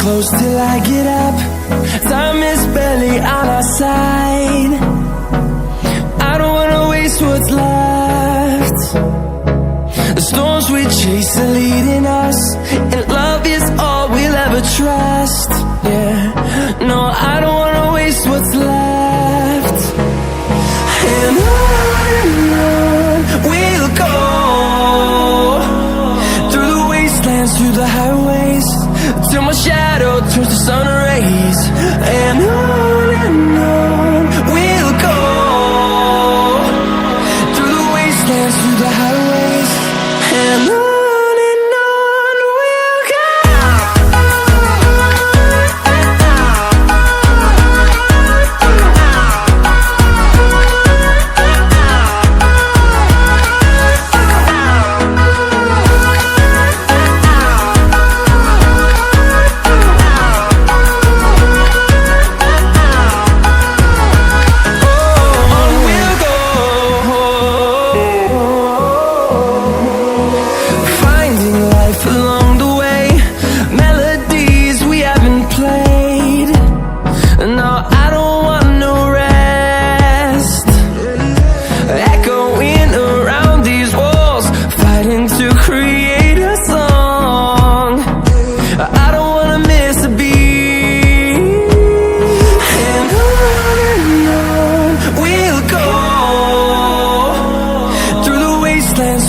close till I get up. Time is barely on our side. I don't wanna waste what's left. The storms we chase are leading us, and love is all we'll ever trust. Yeah, no, I don't wanna waste what's left. And on we'll go, through the wastelands, through the highways, till my shadow turns to sun rays. And on we'll go, through the wastelands, through the highways, and on.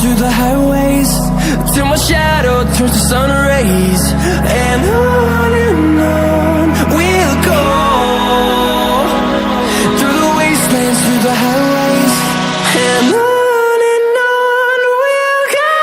Through the highways, till my shadow turns to sun rays. And on we'll go, through the wastelands, through the highways, and on we'll go.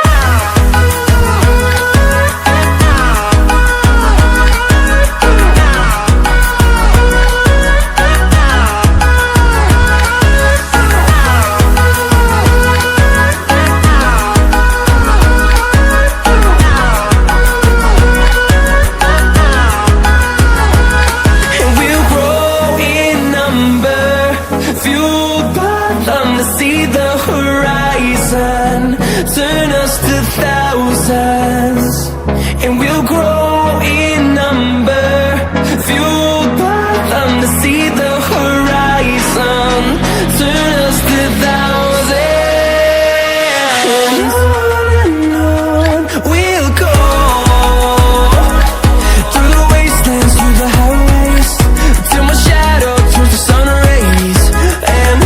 See the horizon, turn us to thousands, and we'll grow in number, fueled by them. To see the horizon, turn us to thousands, and on we'll go, through the wastelands, through the highways, till my shadow turns to sun rays. And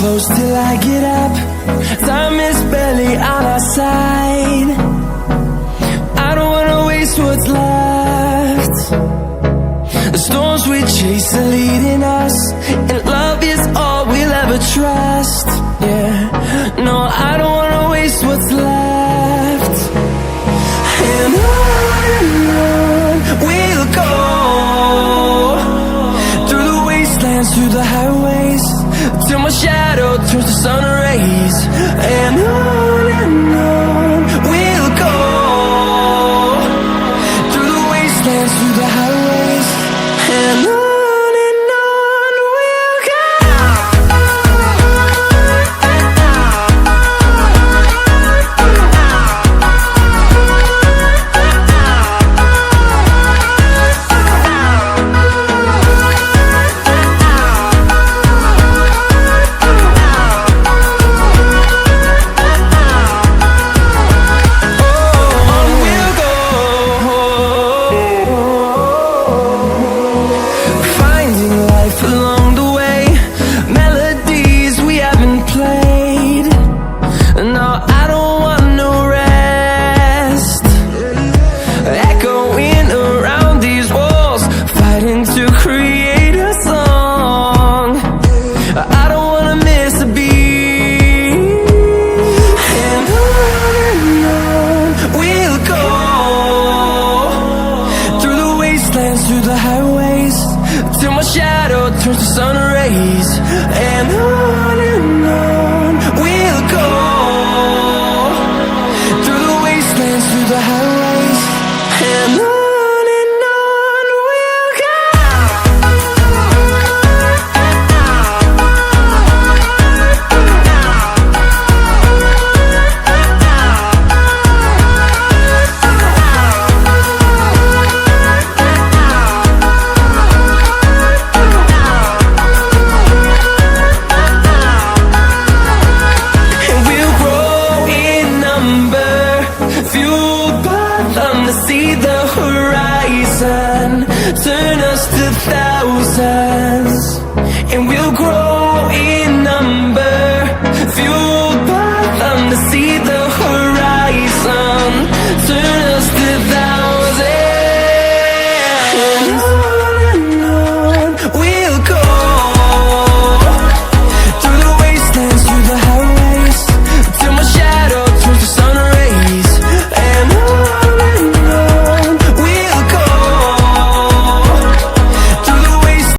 close till I get up. Time is barely on our side. I don't wanna waste what's left. The storms we chase are leading us, and love is all we'll ever trust. Yeah, no, I don't wanna waste what's left. And on we'll go, through the wastelands, through the highways, till my shadow turns to sun rays. And on we'll go, through the wastelands, through the highways, and on. us to thousands, and we'll grow